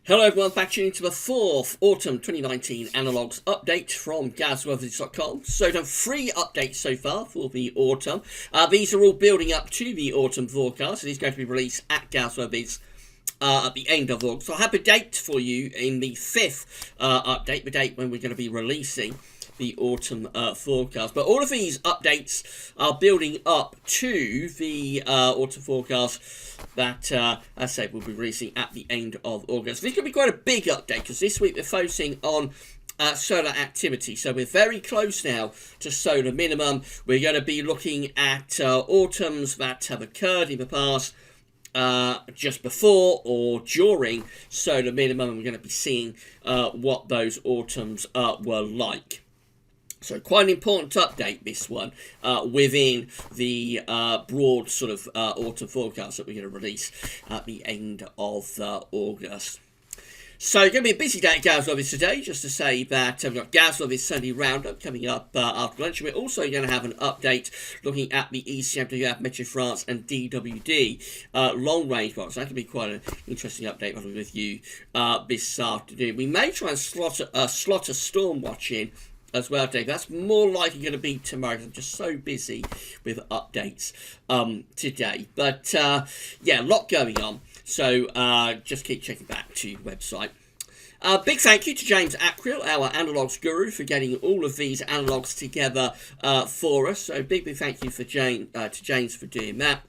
Hello everyone, back tuning to the 4th Autumn 2019 Analogues update from GWV.com. So done 3 updates so far for the autumn. These are all building up to the autumn forecast. It is going to be released at GWV at the end of August. So I have a date for you in the 5th update, the date when we're going to be releasing the autumn forecast. But all of these updates are building up to the autumn forecast that, as I said, we'll be releasing at the end of August. This could be quite a big update because this week we're focusing on solar activity. So we're very close now to solar minimum. We're going to be looking at autumns that have occurred in the past, just before or during solar minimum. We're going to be seeing what those autumns were like. So quite an important update, this one, within the broad sort of autumn forecast that we're going to release at the end of August. So going to be a busy day at GWV today, just to say that we've got GWV Sunday Roundup coming up after lunch. We're also going to have an update looking at the ECMWF, Metro France and DWD long range box. That could be quite an interesting update with you this afternoon. We may try and slot a storm watch in as well, Dave. That's more likely going to be tomorrow because I'm just so busy with updates today. But yeah, a lot going on. So just keep checking back to the website. Big thank you to James Acrill, our analogues guru, for getting all of these analogues together for us. So big thank you for to James for doing that.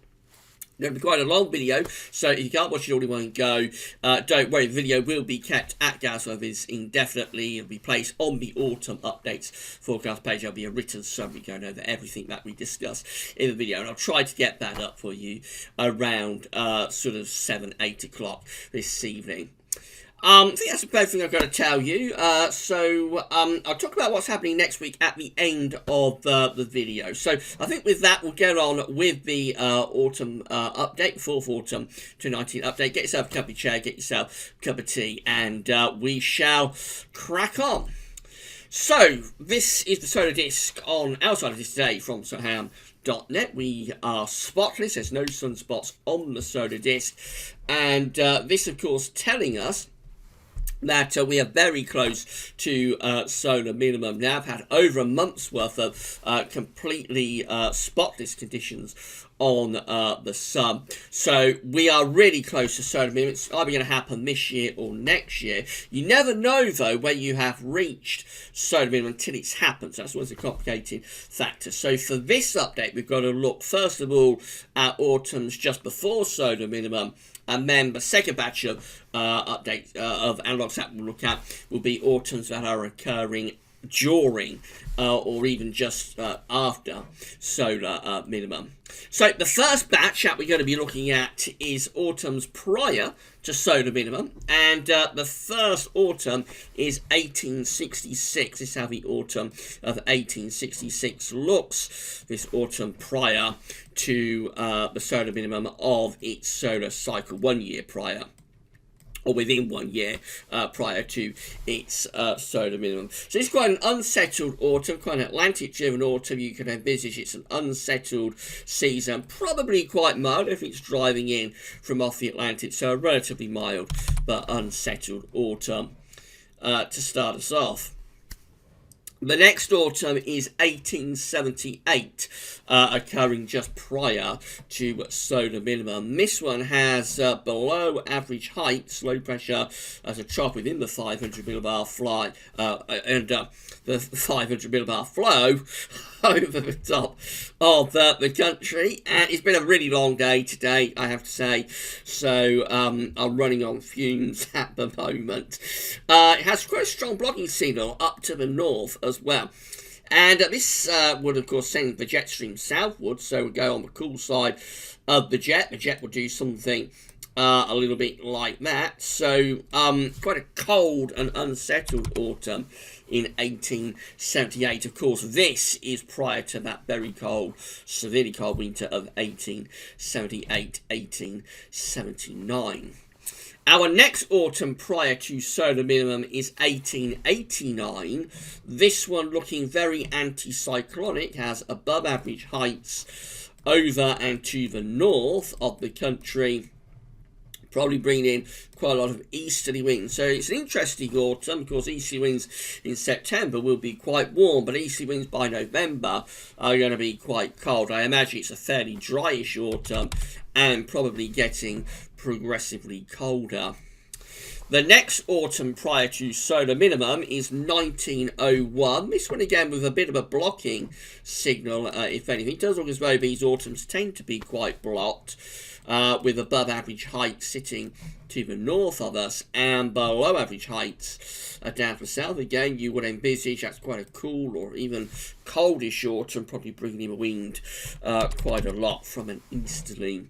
Going to be quite a long video, so if you can't watch it all in one go, don't worry, the video will be kept at GWV indefinitely. It'll be placed on the autumn updates forecast page. There'll be a written summary going over everything that we discuss in the video, and I'll try to get that up for you around sort of 7-8 o'clock this evening. I think that's about everything I've got to tell you. So I'll talk about what's happening next week at the end of the video. So I think with that, we'll get on with the autumn update, 4th autumn 2019 update. Get yourself a cup of chair, get yourself a cup of tea, and we shall crack on. So this is the solar disc on our side of this today from solarham.net. We are spotless. There's no sunspots on the solar disc. And this, of course, telling us that we are very close to solar minimum now. I've had over a month's worth of completely spotless conditions on the sun. So we are really close to solar minimum. It's either going to happen this year or next year. You never know, though, when you have reached solar minimum until it's happened. So that's always a complicated factor. So for this update, we've got to look, first of all, at autumns just before solar minimum. And then the second batch of updates of analogues that we'll look at will be autumns that are occurring during or even just after solar minimum. So the first batch that we're going to be looking at is autumns prior to solar minimum, and the first autumn is 1866. This is how the autumn of 1866 looks, this autumn prior to the solar minimum of its solar cycle, 1 year prior, or within 1 year prior to its solar minimum. So it's quite an unsettled autumn, quite an Atlantic-driven autumn. You can envisage it's an unsettled season, probably quite mild if it's driving in from off the Atlantic. So a relatively mild but unsettled autumn to start us off. The next autumn is 1878, occurring just prior to solar minimum. This one has below average heights, low pressure as a trough within the 500 millibar fly, and the 500 millibar flow over the top of the country. And it's been a really long day today, I have to say, so I'm running on fumes at the moment. It has quite a strong blocking signal up to the north as well. And this would, of course, send the jet stream southwards, so we'll go on the cool side of the jet. The jet will do something a little bit like that. So quite a cold and unsettled autumn in 1878. Of course, this is prior to that very cold, severely cold winter of 1878-1879. Our next autumn prior to solar minimum is 1889. This one looking very anticyclonic, has above average heights over and to the north of the country, probably bringing in quite a lot of easterly winds. So it's an interesting autumn. Of course, easterly winds in September will be quite warm, but easterly winds by November are going to be quite cold. I imagine it's a fairly dryish autumn and probably getting progressively colder. The next autumn prior to solar minimum is 1901. This one again with a bit of a blocking signal, if anything. It does look as though these autumns tend to be quite blocked, with above average height sitting to the north of us and below average heights down to the south. Again, you would envisage that's quite a cool or even coldish autumn, probably bringing in a wind quite a lot from an easterly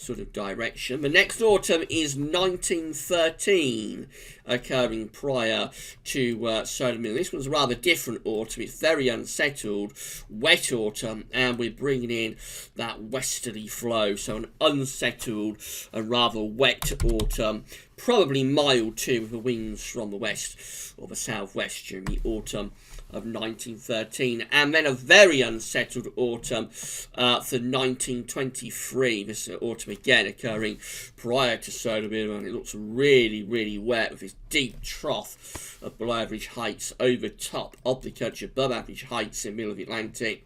sort of direction. The next autumn is 1913, occurring prior to solar minimum. This one's a rather different autumn. It's very unsettled, wet autumn, and we're bringing in that westerly flow. So an unsettled and rather wet autumn, probably mild too, with the winds from the west or the southwest during the autumn of 1913, and then a very unsettled autumn for 1923. This autumn again occurring prior to solar minimum. It looks really, really wet with this deep trough of below average heights over top of the country, above average heights in the middle of the Atlantic.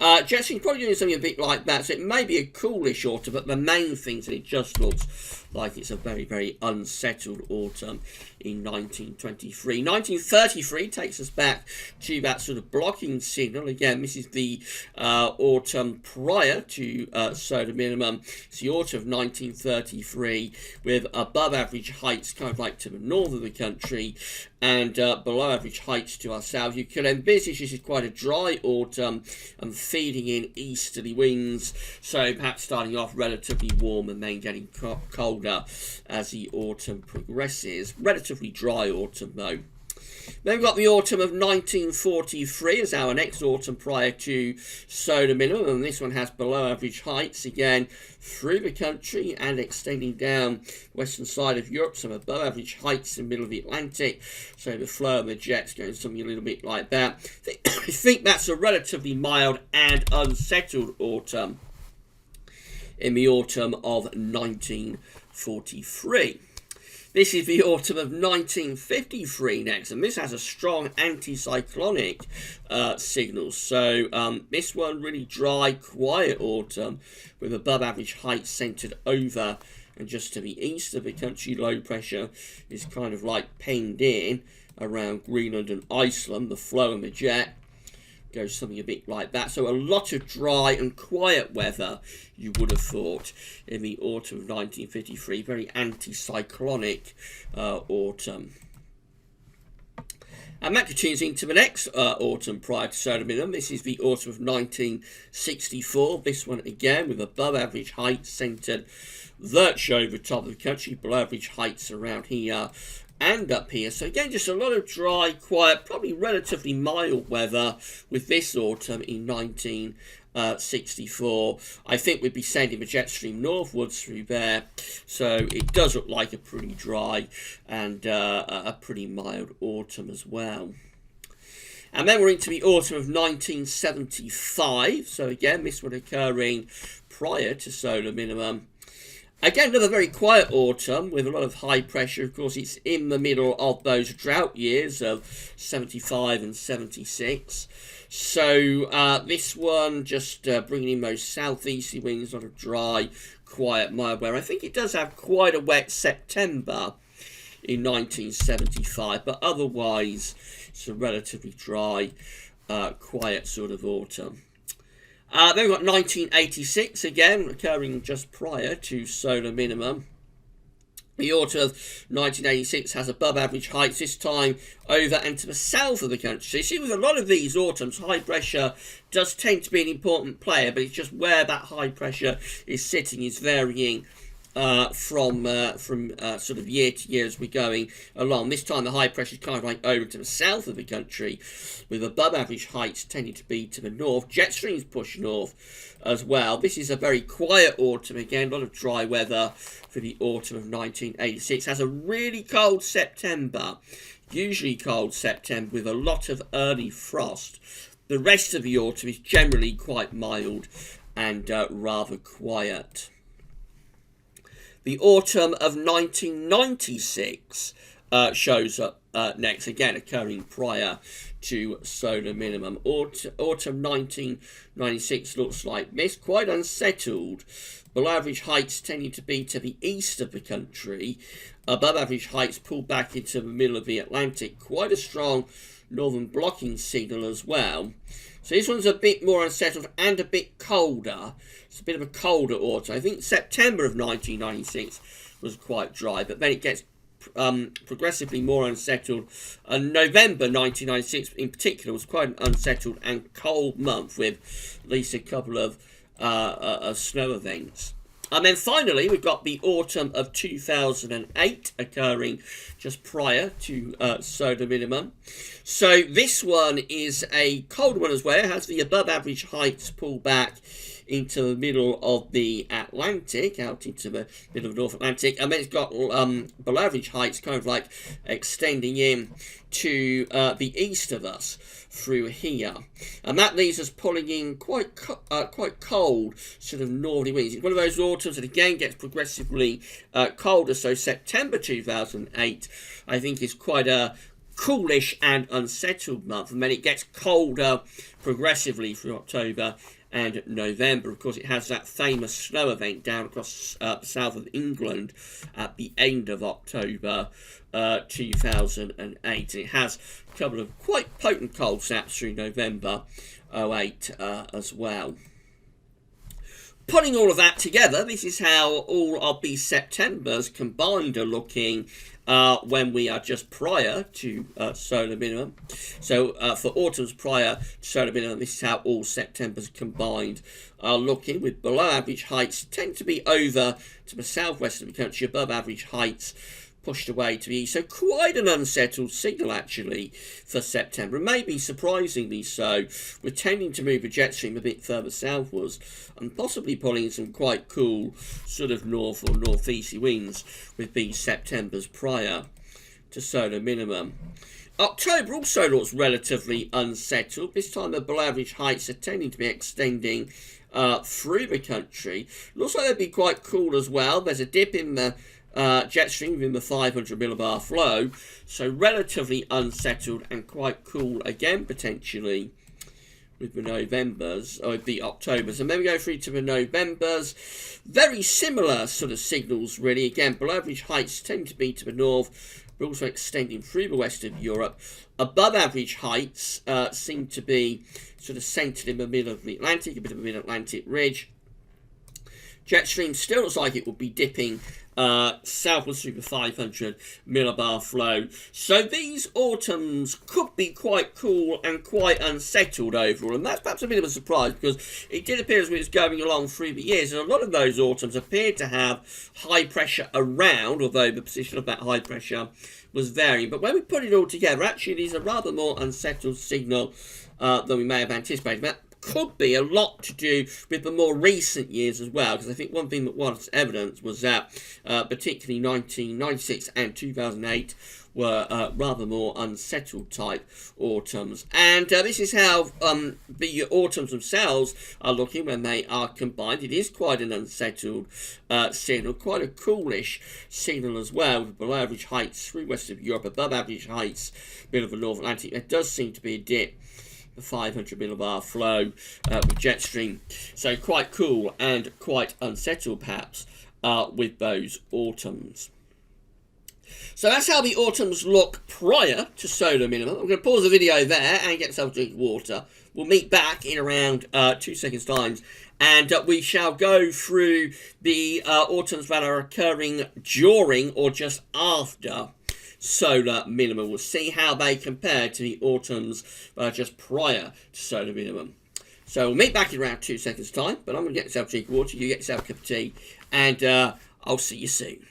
Jet stream's probably doing something a bit like that, so it may be a coolish autumn, but the main thing is that it just looks like it's a very, very unsettled autumn in 1923. 1933 takes us back to that sort of blocking signal. Again, this is the autumn prior to solar minimum. It's the autumn of 1933 with above average heights kind of like to the north of the country and below average heights to our south. You can envisage this is quite a dry autumn and feeding in easterly winds, so perhaps starting off relatively warm and then getting colder as the autumn progresses. Relatively dry autumn though. Then we've got the autumn of 1943 as our next autumn prior to solar minimum, and this one has below average heights again through the country and extending down western side of Europe, some above average heights in the middle of the Atlantic, so the flow of the jets going something a little bit like that. I think that's a relatively mild and unsettled autumn in the autumn of 1943. This is the autumn of 1953 next, and this has a strong anticyclonic signal. So this one really dry, quiet autumn with above average heights centred over and just to the east of the country. Low pressure is kind of like penned in around Greenland and Iceland. The flow and the jet goes something a bit like that. So a lot of dry and quiet weather, you would have thought, in the autumn of 1953. Very anticyclonic autumn. And that continues into the next autumn prior to solar minimum. This is the autumn of 1964. This one again with above average heights centred virtually over the top of the country. Below average heights around here and up here. So again, just a lot of dry, quiet, probably relatively mild weather with this autumn in 1964. I think we'd be sending the jet stream northwards through there. So it does look like a pretty dry and a pretty mild autumn as well. And then we're into the autumn of 1975. So again, this one occurring prior to solar minimum. Again, another very quiet autumn with a lot of high pressure. Of course, it's in the middle of those drought years of 75 and 76. So this one just bringing in those southeasterly winds, a lot of dry, quiet, mild weather. I think it does have quite a wet September in 1975, but otherwise it's a relatively dry, quiet sort of autumn. Then we've got 1986 again, occurring just prior to solar minimum. The autumn of 1986 has above average heights, this time over and to the south of the country. So you see with a lot of these autumns, high pressure does tend to be an important player, but it's just where that high pressure is sitting is varying from sort of year to year as we're going along. This time the high pressure is kind of like over to the south of the country, with above average heights tending to be to the north. Jet streams push north as well. This is a very quiet autumn again, a lot of dry weather for the autumn of 1986. Has a really cold September, usually cold September with a lot of early frost. The rest of the autumn is generally quite mild and rather quiet. The autumn of 1996 shows up next, again occurring prior to solar minimum. Autumn 1996 looks like this, quite unsettled. Below average heights tending to be to the east of the country. Above average heights pulled back into the middle of the Atlantic. Quite a strong northern blocking signal as well. So this one's a bit more unsettled and a bit colder. It's a bit of a colder autumn. I think September of 1996 was quite dry, but then it gets progressively more unsettled. November 1996 in particular was quite an unsettled and cold month, with at least a couple of snow events. And then finally, we've got the autumn of 2008 occurring just prior to solar minimum. So this one is a cold one as well. It has the above average heights pulled back into the middle of the Atlantic, out into the middle of the North Atlantic, and then it's got below average heights kind of like extending in to the east of us through here, and that leaves us pulling in quite cold sort of northerly winds. It's one of those autumns that again gets progressively colder. So September 2008, I think, is quite a coolish and unsettled month, and then it gets colder progressively through October and November. Of course, it has that famous snow event down across the south of England at the end of October 2008. It has a couple of quite potent cold snaps through November 08 as well. Putting all of that together, this is how all of these Septembers combined are looking when we are just prior to solar minimum. So for autumns prior to solar minimum, this is how all Septembers combined are looking, with below average heights tend to be over to the southwest of the country, above average heights pushed away to the east. So quite an unsettled signal actually for September, and maybe surprisingly so. We're tending to move the jet stream a bit further southwards and possibly pulling in some quite cool sort of north or northeasterly winds with these Septembers prior to solar minimum. October also looks relatively unsettled. This time the below average heights are tending to be extending through the country. Looks like they'd be quite cool as well. There's a dip in the jet stream within the 500 millibar flow, so relatively unsettled and quite cool again potentially with the Novembers, or the Octobers. And then we go through to the Novembers. Very similar sort of signals really. Again, below average heights tend to be to the north, but also extending through the west of Europe. Above average heights seem to be sort of centred in the middle of the Atlantic, a bit of a mid-Atlantic ridge. Jet stream still looks like it will be dipping southwards through the 500 millibar flow. So these autumns could be quite cool and quite unsettled overall, and that's perhaps a bit of a surprise, because it did appear as we was going along through the years, and a lot of those autumns appeared to have high pressure around, although the position of that high pressure was varying. But when we put it all together, actually these are rather more unsettled signal than we may have anticipated. That could be a lot to do with the more recent years as well, because I think one thing that was evident was that particularly 1996 and 2008 were rather more unsettled type autumns. And this is how the autumns themselves are looking when they are combined. It is quite an unsettled signal, quite a coolish signal as well, with below average heights through west of Europe, above average heights middle of the North Atlantic. There does seem to be a dip, the 500 millibar flow with jet stream, so quite cool and quite unsettled perhaps with those autumns. So that's how the autumns look prior to solar minimum. I'm going to pause the video there and get myself a drink of water. We'll meet back in around 2 seconds time, and we shall go through the autumns that are occurring during or just after solar minimum. We'll see how they compare to the autumns just prior to solar minimum. So we'll meet back in around 2 seconds time, but I'm going to get yourself a drink of water, you get yourself a cup of tea, and I'll see you soon.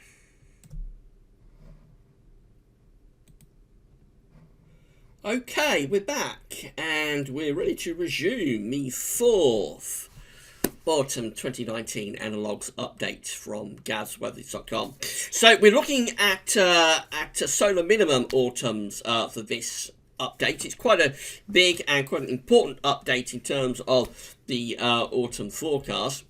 Okay, we're back, and we're ready to resume the fourth Autumn 2019 Analogues update from GWV.com. So we're looking at solar minimum autumns for this update. It's quite a big and quite an important update in terms of the autumn forecast.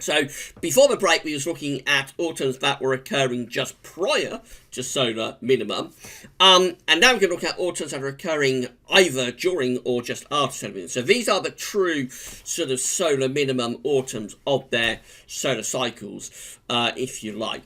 So before the break, we was looking at autumns that were occurring just prior to solar minimum, and now we're going to look at autumns that are occurring either during or just after solar minimum. So these are the true sort of solar minimum autumns of their solar cycles, if you like.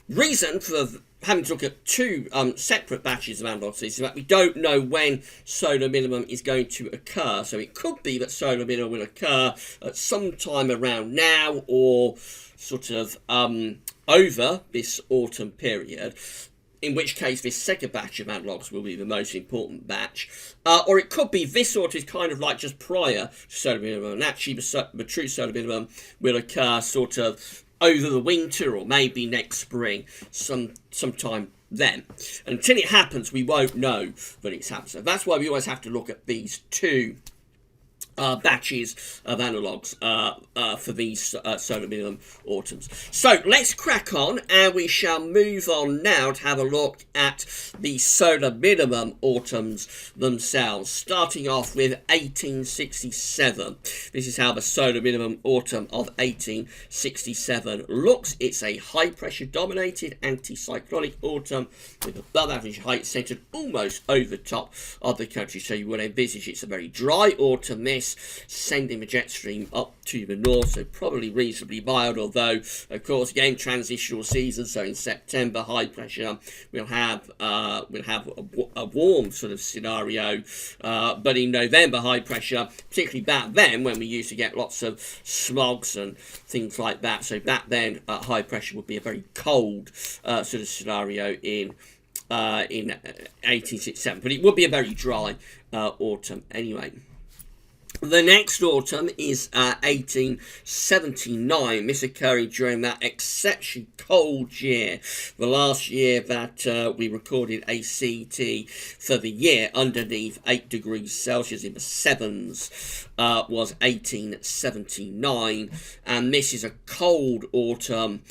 Reason for having to look at two separate batches of analogues is that we don't know when solar minimum is going to occur. So it could be that solar minimum will occur at some time around now or sort of over this autumn period, in which case this second batch of analogues will be the most important batch. Or it could be this sort is kind of like just prior to solar minimum, and actually the true solar minimum will occur sort of over the winter or maybe next spring, sometime then. Until it happens, we won't know that it's happened. So that's why we always have to look at these two batches of analogues for these solar minimum autumns. So let's crack on, and we shall move on now to have a look at the solar minimum autumns themselves, starting off with 1867. This is how the solar minimum autumn of 1867 looks. It's a high pressure dominated anticyclonic autumn with above average height centered almost over the top of the country. So you would envisage it's a very dry autumn this, sending the jet stream up to the north, so probably reasonably mild, although of course again transitional season, so in September high pressure we'll have a warm sort of scenario, but in November high pressure, particularly back then when we used to get lots of smogs and things like that, so back then high pressure would be a very cold sort of scenario in 1867, but it would be a very dry autumn anyway. The next autumn is 1879, this occurring during that exceptionally cold year, the last year that we recorded a CT for the year underneath 8 degrees Celsius in the sevens, was 1879, and this is a cold autumn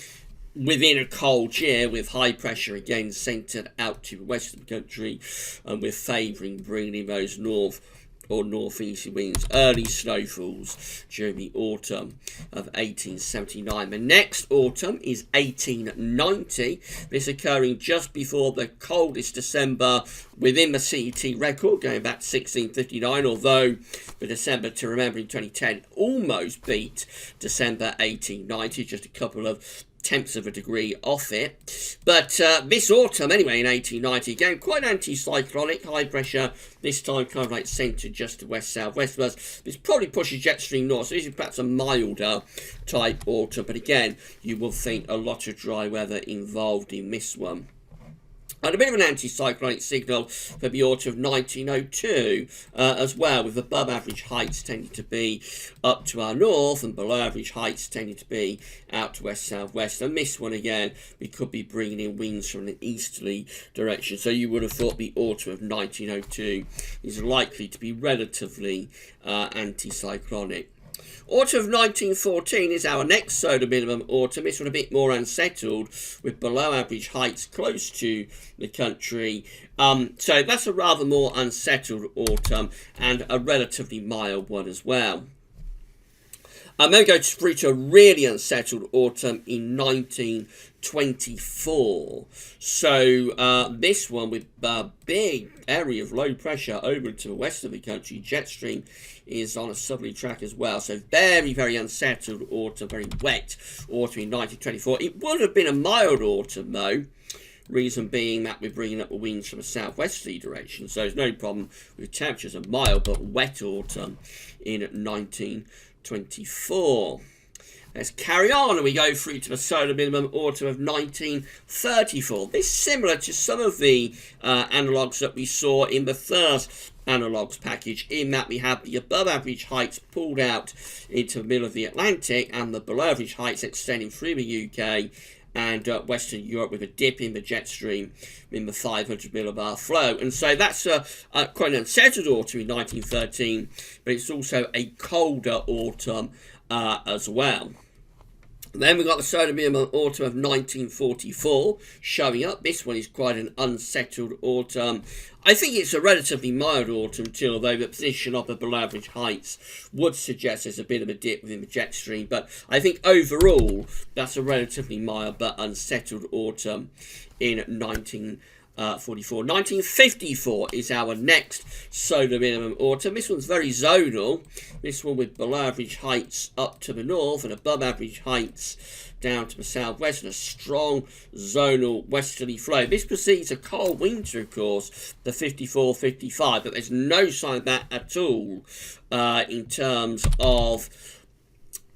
within a cold year, with high pressure again centred out to the west of the country, and we're favouring bringing in those north or northeasterly winds, early snowfalls during the autumn of 1879. The next autumn is 1890, this occurring just before the coldest December within the CET record, going back to 1659, although the December to remember in 2010 almost beat December 1890, just a couple of tenths of a degree off it. But this autumn anyway in 1890, again quite anticyclonic, high pressure, this time kind of like centred just to west southwest of us. This probably pushes jet stream north, so this is perhaps a milder type autumn, but again you will think a lot of dry weather involved in this one. And a bit of an anticyclonic signal for the autumn of 1902 as well, with above average heights tending to be up to our north and below average heights tending to be out to west southwest. And this one again, we could be bringing in winds from an easterly direction, so you would have thought the autumn of 1902 is likely to be relatively anticyclonic. Autumn of 1914 is our next solar minimum autumn. This one a bit more unsettled, with below average heights close to the country. So that's a rather more unsettled autumn and a relatively mild one as well. Then we go through to a really unsettled autumn in 1924. So this one with a big area of low pressure over to the west of the country. Jet stream is on a southerly track as well. So very, very unsettled autumn, very wet autumn in 1924. It would have been a mild autumn though. Reason being that we're bringing up the winds from a southwesterly direction. So there's no problem with temperatures, a mild but wet autumn in 1924. Let's carry on, and we go through to the solar minimum autumn of 1934. This is similar to some of the analogues that we saw in the first analogues package, in that we have the above average heights pulled out into the middle of the Atlantic and the below average heights extending through the UK and Western Europe, with a dip in the jet stream in the 500 millibar flow. And so that's quite an unsettled autumn in 1913, but it's also a colder autumn as well. Then we've got the solar minimum autumn of 1944 showing up. This one is quite an unsettled autumn. I think it's a relatively mild autumn too, although the position of the below average heights would suggest there's a bit of a dip within the jet stream. But I think overall, that's a relatively mild but unsettled autumn in 1944. 1954 is our next solar minimum autumn. This one's very zonal. This one with below average heights up to the north and above average heights down to the southwest, and a strong zonal westerly flow. This precedes a cold winter, of course, the 54-55, but there's no sign of that at all in terms of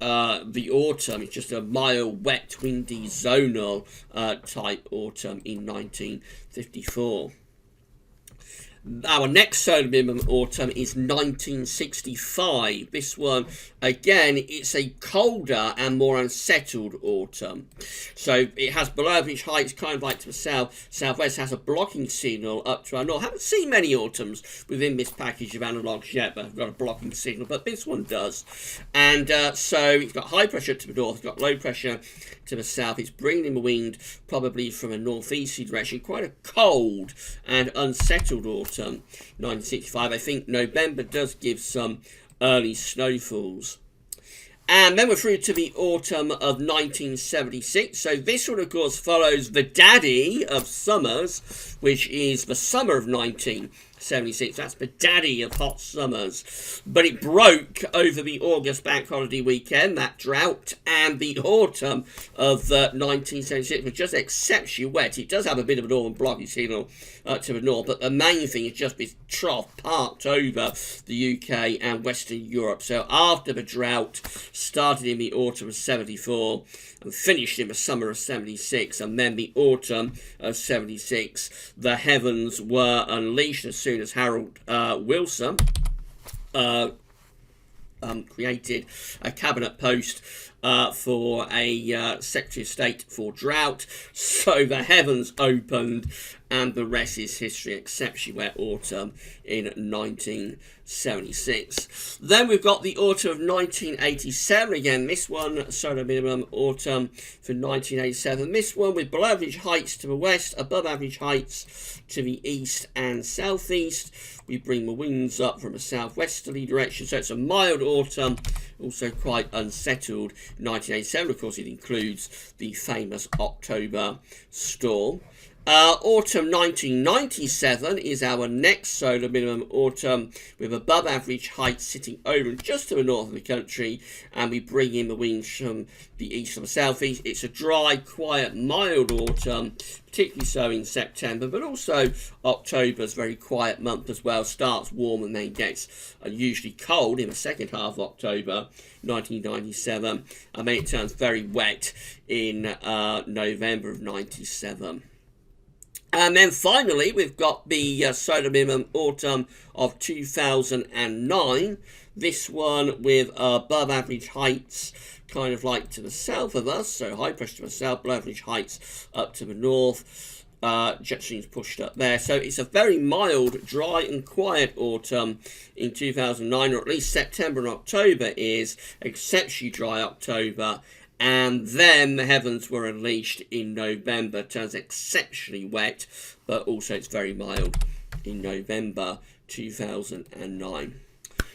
the autumn. It's just a mild, wet, windy, zonal type autumn in 1954. Our next solar minimum autumn is 1965. This one, again, it's a colder and more unsettled autumn. So it has below average heights, kind of like to the southwest, has a blocking signal up to our north. Haven't seen many autumns within this package of analogues yet, but I've got a blocking signal, but this one does. And so it's got high pressure to the north, it's got low pressure to the south. It's bringing in the wind probably from a northeasterly direction. Quite a cold and unsettled autumn. 1965. I think November does give some early snowfalls. And then we're through to the autumn of 1976. So this one, of course, follows the daddy of summers, which is the summer of 1976. That's the daddy of hot summers. But it broke over the August bank holiday weekend, that drought, and the autumn of 1976 was just exceptionally wet. It does have a bit of a northern blocking signal to the north, but the main thing is just this trough parked over the UK and Western Europe. So after the drought started in the autumn of 74 and finished in the summer of 76, and then the autumn of 76, the heavens were unleashed as soon as Harold Wilson created a cabinet post for a Secretary of State for drought. So the heavens opened, and the rest is history. Exceptionally wet autumn in 1976. Then we've got the autumn of 1987. Again, this one, solar minimum autumn for 1987. This one with below average heights to the west, above average heights to the east and southeast. We bring the winds up from a southwesterly direction, so it's a mild autumn, also quite unsettled. 1987, of course, it includes the famous October storm. Autumn 1997 is our next solar minimum autumn, with above average heights sitting over and just to the north of the country, and we bring in the winds from the east and the southeast. It's a dry, quiet, mild autumn, particularly so in September, but also October's very quiet month as well. Starts warm and then gets usually cold in the second half of October 1997, and then it turns very wet in November of 97. And then finally, we've got the solar minimum autumn of 2009. This one with above average heights, kind of like to the south of us. So high pressure to the south, below average heights up to the north. Jet streams pushed up there. So it's a very mild, dry and quiet autumn in 2009, or at least September and October is exceptionally dry October. And then the heavens were unleashed in November. Turns exceptionally wet, but also it's very mild in November 2009.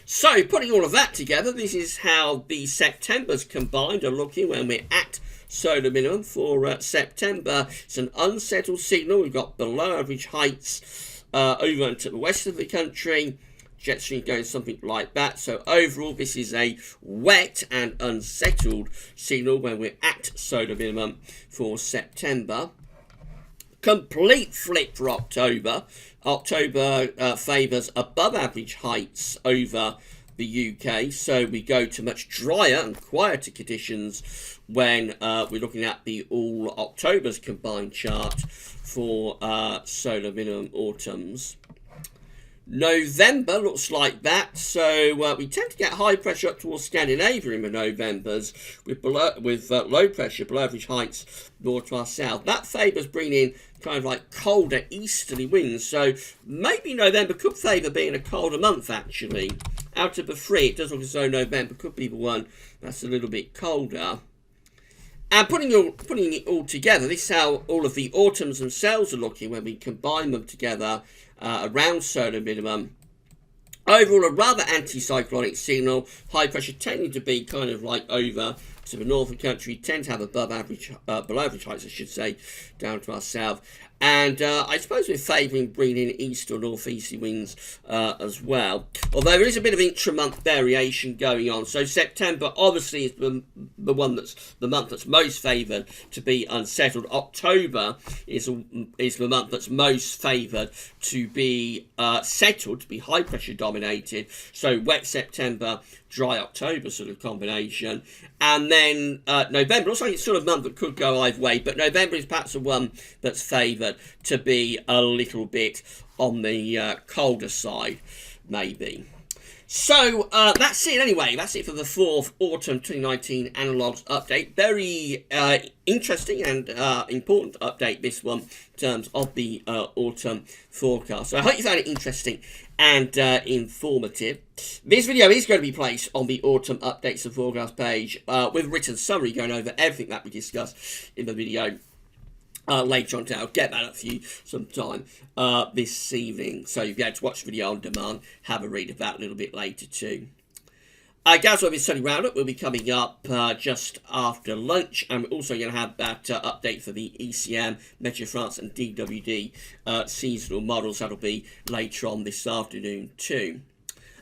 So, putting all of that together, this is how the Septembers combined are looking when we're at solar minimum for September. It's an unsettled signal. We've got below average heights over to the west of the country. Jet stream going something like that. So overall, this is a wet and unsettled signal when we're at solar minimum for September. Complete flip for October. October favours above average heights over the UK, so we go to much drier and quieter conditions when we're looking at the all Octobers combined chart for solar minimum autumns. November looks like that, so we tend to get high pressure up towards Scandinavia in the Novembers, with low pressure, below average heights more to our south. That favours bringing in kind of like colder easterly winds, so maybe November could favour being a colder month actually. Out of the three, it does look as though November could be the one that's a little bit colder. And putting it all together, this is how all of the autumns themselves are looking when we combine them together around solar minimum. Overall, a rather anticyclonic signal. High pressure tending to be kind of like over to the north of the country. Tend to have above average, below average heights, I should say, down to our south. And I suppose we're favouring bringing in east or northeasterly winds as well. Although there is a bit of intra-month variation going on. So September obviously is the month that's most favoured to be unsettled. October is the month that's most favoured to be settled, to be high pressure dominated. So wet September, dry October sort of combination. And then November, also it's sort of month that could go either way, but November is perhaps the one that's favoured to be a little bit on the colder side, maybe. So that's it anyway. That's it for the 4th Autumn 2019 Analogues update. Very interesting and important update, this one, in terms of the autumn forecast. So I hope you found it interesting and informative. This video is going to be placed on the autumn updates and forecast page with a written summary going over everything that we discussed in the video. Later on today. I'll get that up for you sometime this evening, so you'll be able to watch the video on demand, have a read of that a little bit later too. GWV Study Roundup will be coming up just after lunch, and we're also going to have that update for the ECM, Meteo France and DWD seasonal models. That'll be later on this afternoon too.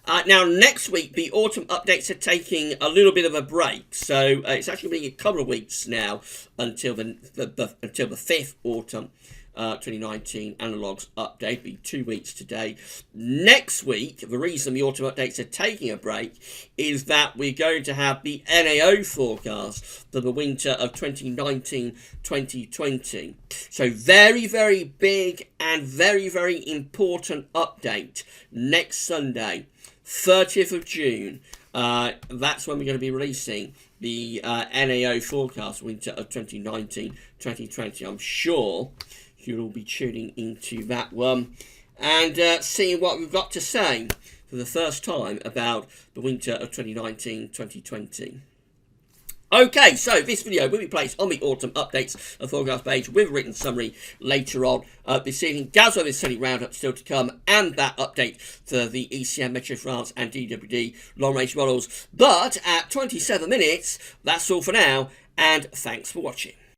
Now, next week, the autumn updates are taking a little bit of a break. So it's actually been a couple of weeks now until the 5th autumn 2019 Analogues update. It'll be 2 weeks today. Next week, the reason the autumn updates are taking a break is that we're going to have the NAO forecast for the winter of 2019-2020. So very, very big and very, very important update next Sunday. 30th of June, that's when we're going to be releasing the NAO forecast winter of 2019-2020. I'm sure you'll all be tuning into that one and seeing what we've got to say for the first time about the winter of 2019-2020. Okay, so this video will be placed on the autumn updates and forecast page with a written summary later on this evening. GWV Study Roundup still to come, and that update for the ECM, Meteo France and DWD long-range models. But at 27 minutes, that's all for now, and thanks for watching.